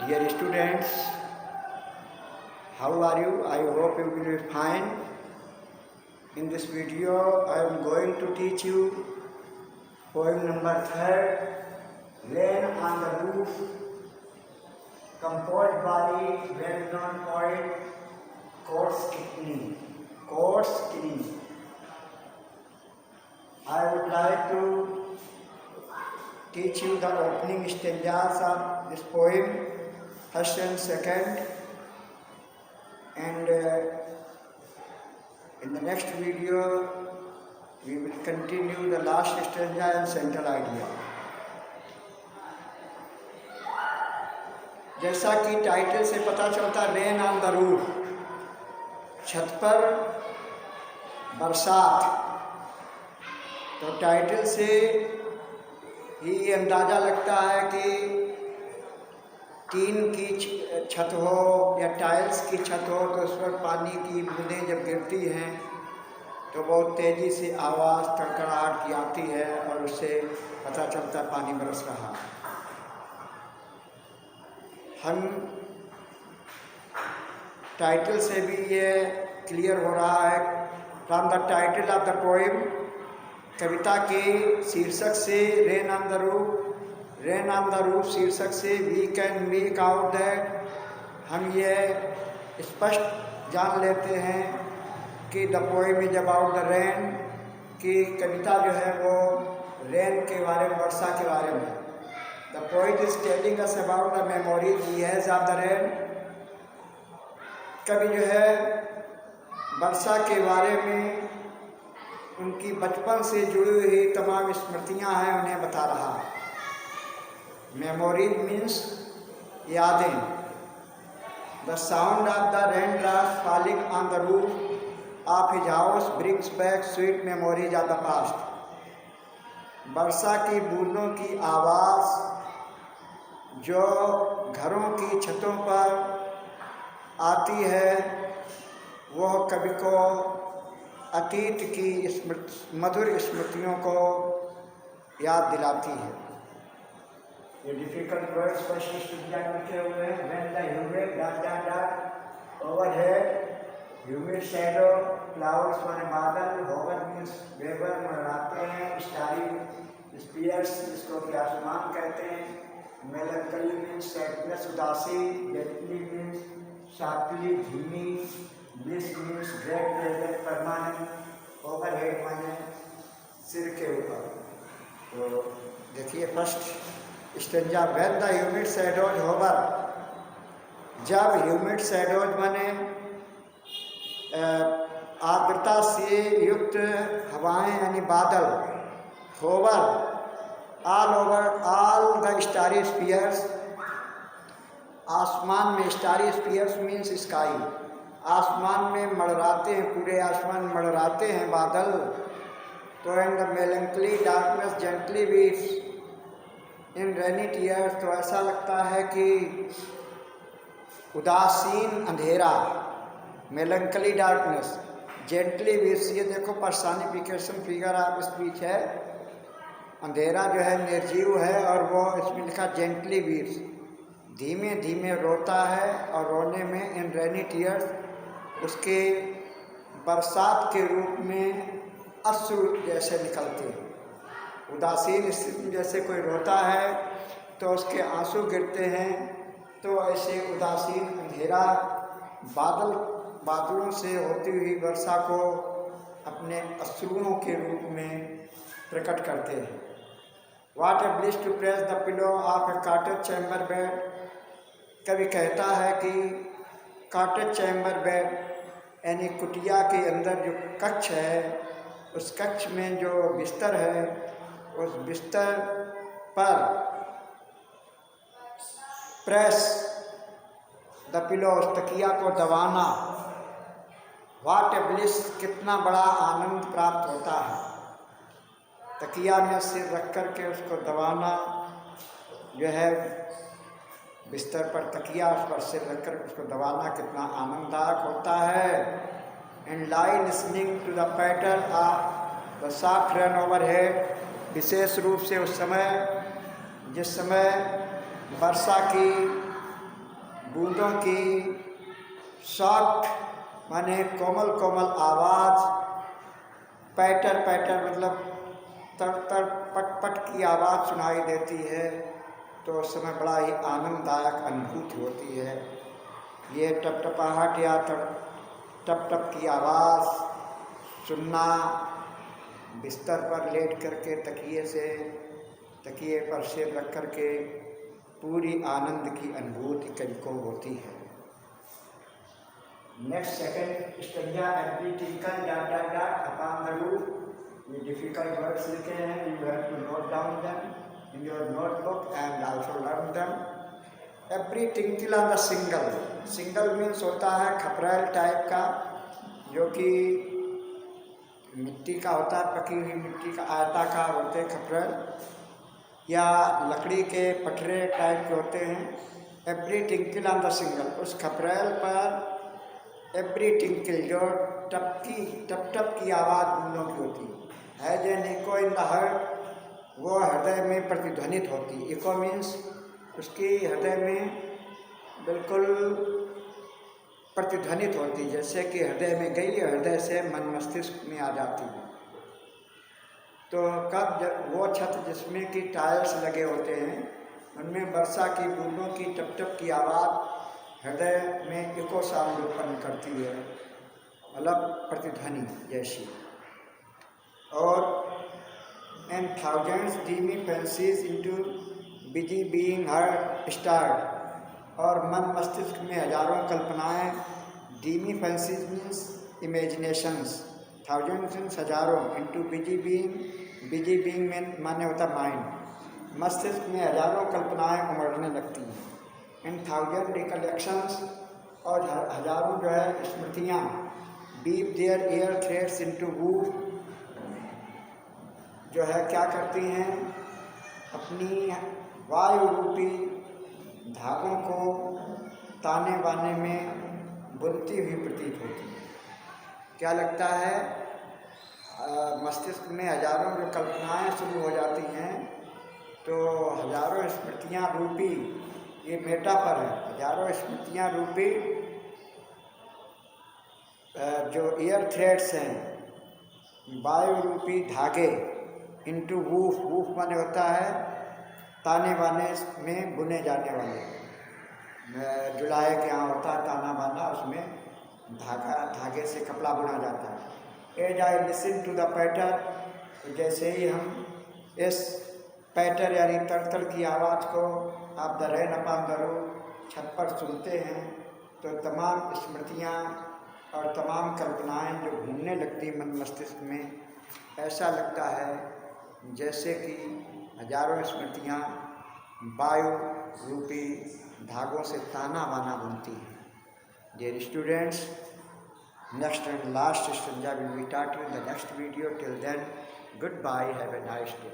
Dear students, how are you? I hope you will be fine. In this video, I am going to teach you poem number 3, Rain on the Roof, composed by well-known poet Corsicany. I would like to teach you the opening stanzas of this poem, first and second, and in the next video we will continue the last stanza and central idea. जैसा कि title से पता चलता, rain on the roof, छत पर बरसात, तो title से ही अंदाज़ा लगता है कि टीन की छत हो या टाइल्स की छत हो तो उस पर पानी की बूंदें जब गिरती हैं तो बहुत तेज़ी से आवाज़ कड़कड़ाहट की आती है और उससे पता चलता है पानी बरस रहा है। हम टाइटल से भी ये क्लियर हो रहा है, from the title of the poem, कविता के शीर्षक से, रेन ऑन द रूफ शीर्षक से we can make out that, हम ये स्पष्ट जान लेते हैं कि the poem is about the rain, कि कविता जो है वो रेन के बारे में, वर्षा के बारे में। The poet is telling us about the memories he has of the rain, कवि जो है वर्षा के बारे में उनकी बचपन से जुड़ी हुई तमाम स्मृतियां हैं उन्हें बता रहा है। मेमोरीज मीन्स यादें। The sound of the rain drops falling on the roof of his house brings back sweet memories of the past. वर्षा की बूंदों की आवाज़ जो घरों की छतों पर आती है वह कवि को अतीत की मधुर स्मृतियों को याद दिलाती है। ये डिफिकल्ट वर्ड्स पर स्टूडेंट लिखे हुए हैं। When the humid dot overhead, humid shadow, clouds माने बादल, होवर मीन्स वेवर मंडराते हैं, स्टारी स्पीयर्स जिसको कि आसमान कहते हैं, मेलंकली मीन्स सैडनेस उदासी, जेंटली मीन्स सॉफ्टली धीमी, bliss means great pleasure permanent, overhead माने सिर के ऊपर। तो देखिए first stanza, when the humid shadows hover, जब ह्यूमिड शैडोज माने आर्द्रता से युक्त हवाएं यानी बादल, hover all over all the starry spheres, आसमान में, स्टारी स्पीयर्स मीन्स स्काई, आसमान में मड़राते हैं, पूरे आसमान में मड़राते हैं बादल। तो in the melancholy darkness gently beats in rainy tears, तो ऐसा लगता है कि उदासीन अंधेरा, मेलंकली डार्कनेस, जेंटली बीट्स, ये देखो पर्सनिफिकेशन फिगर ऑफ स्पीच है, अंधेरा जो है निर्जीव है और वो इसमें लिखा जेंटली बीट्स, धीमे धीमे रोता है और रोने में इन रेनी टीयर्स, उसके बरसात के रूप में अश्रु जैसे निकलते हैं। उदासीन स्थिति में जैसे कोई रोता है तो उसके आंसू गिरते हैं, तो ऐसे उदासीन अंधेरा बादलों से होती हुई वर्षा को अपने अश्रुओं के रूप में प्रकट करते हैं। What a bliss to press the pillow of a cottage chamber bed, कवि कहता है कि कॉटेज चैम्बर बेड यानी कुटिया के अंदर जो कक्ष है, उस कक्ष में जो बिस्तर है, उस बिस्तर पर प्रेस द पिलो, उस तकिया को दबाना, व्हाट ए ब्लिस, कितना बड़ा आनंद प्राप्त होता है। तकिया में सिर रख कर के उसको दबाना जो है, बिस्तर पर तकिया, उस पर सिर रख कर उसको दबाना कितना आनंददायक होता है। And lie listening to the patter of the soft rain overhead, विशेष रूप से उस समय जिस समय वर्षा की बूंदों की सॉफ्ट माने कोमल कोमल आवाज़, पैटर पैटर मतलब तर तर पट पट की आवाज़ सुनाई देती है, तो उस समय बड़ा ही आनंददायक अनुभूति होती है। ये टपटपाहट या टप टप की आवाज़ सुनना, बिस्तर पर लेट करके तकिए पर सिर रख करके पूरी आनंद की अनुभूति कई होती है। Next second stanza every tinkle dot dot dot upon the roof. ये डिफिकल्ट वर्ड्स लिखे हैं, you have to note down them in your notebook and also learn them. Every tinkle on the single, single means होता है खपरेल type का, जो कि मिट्टी का होता है, पकी हुई मिट्टी का आयताकार होते हैं खपरेल, या लकड़ी के पटरे टाइप के होते हैं। Every tinkle on the single, उस खपरेल पर एवरी टिंकल जो टप टप की आवाज़ बूंदों की होती है, as an echo in the heart, वो हृदय में प्रतिध्वनित होती। इको मीन्स उसकी हृदय में बिल्कुल प्रतिध्वनित होती, जैसे कि हृदय में गई, हृदय से मन मस्तिष्क में आ जाती है। तो कब वो छत जिसमें कि टाइल्स लगे होते हैं, उनमें वर्षा की बूंदों की टप टप की आवाज़ हृदय में इको साउंड उत्पन्न करती है, मतलब प्रतिध्वनि जैसी। और and thousands dreamy fancies into busy being her start, और मन मस्तिष्क में हजारों कल्पनाएं, dreamy fancies means imaginations, thousands means हजारों, इनटू बिजी बीइंग में माने होता माइंड, मस्तिष्क में हजारों कल्पनाएं उमड़ने लगती हैं। एंड थाउजेंड रिकलेक्शंस, और हजारों जो है स्मृतियाँ, weave their air threads into woof, जो है क्या करती हैं, अपनी वायु रूपी धागों को ताने बाने में बुनती हुई प्रतीत होती है। क्या लगता है, मस्तिष्क में हजारों जो कल्पनाएं शुरू हो जाती हैं, तो हजारों स्मृतियाँ रूपी, ये मेटाफर है, हजारों स्मृतियाँ रूपी जो एयर थ्रेड्स हैं, वायु रूपी धागे, इनटू वूफ, वूफ माने होता है ताने बाने में बुने जाने वाले, जुलाहे के यहाँ होता है ताना बाना, उसमें धागे से कपड़ा बुना जाता है। As I listen to the patter, जैसे ही हम इस पैटर यानी तड़तड़ की आवाज़ को आप the rain upon the roof छत पर सुनते हैं, तो तमाम स्मृतियाँ और तमाम कल्पनाएं जो घूमने लगती मन मस्तिष्क में, ऐसा लगता है जैसे कि हजारों स्मृतियाँ वायु रूपी धागों से ताना बाना बनती हैं। Dear students, next and last stanza will be taught you in the next video. Till then, goodbye, have a nice day.